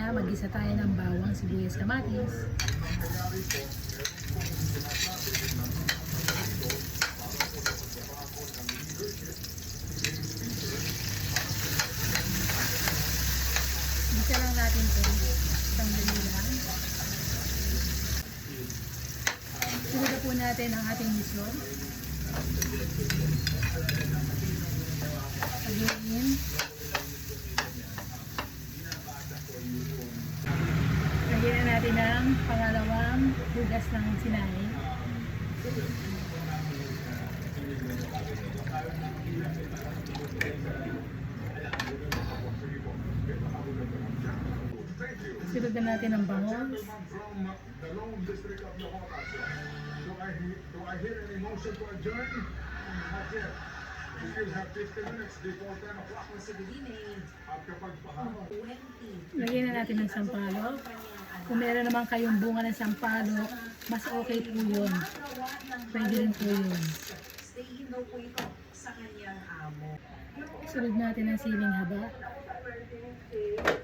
na mag-isa tayo ng bawang, sibuyas, kamatis. Isa lang natin ito. Isang dali lang. Sunod na po natin ang ating misyon. Again. Lagyan na natin ang pangalawang hugas ng sinay. Sunod na natin ang bangos. Lagyan na natin ng sampalok. Kung meron naman kayong bunga ng sampalok, mas okay po yun. Pwede rin po yun. Sunod natin ang siling haba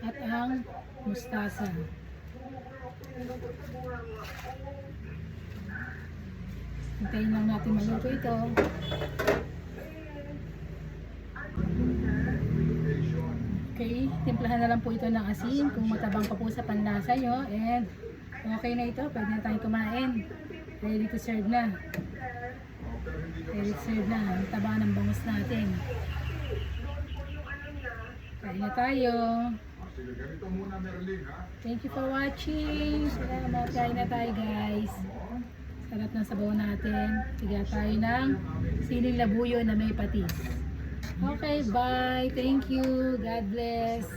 at ang mustasa. Hintayin lang natin maluto ito. Okay, timplahan na lang po ito ng asin kung matabang pa po sa panlasa nyo. And okay na ito, pwede na tayong kumain. Ready to serve na. Ready to serve na. Ang taba ng bangus natin. Kain na tayo. Thank you for watching. Salamat. Kain na tayo guys. Sarap ng sabaw natin. Tiga tayo ng siling labuyo na may patis. Okay, bye. Thank you. God bless.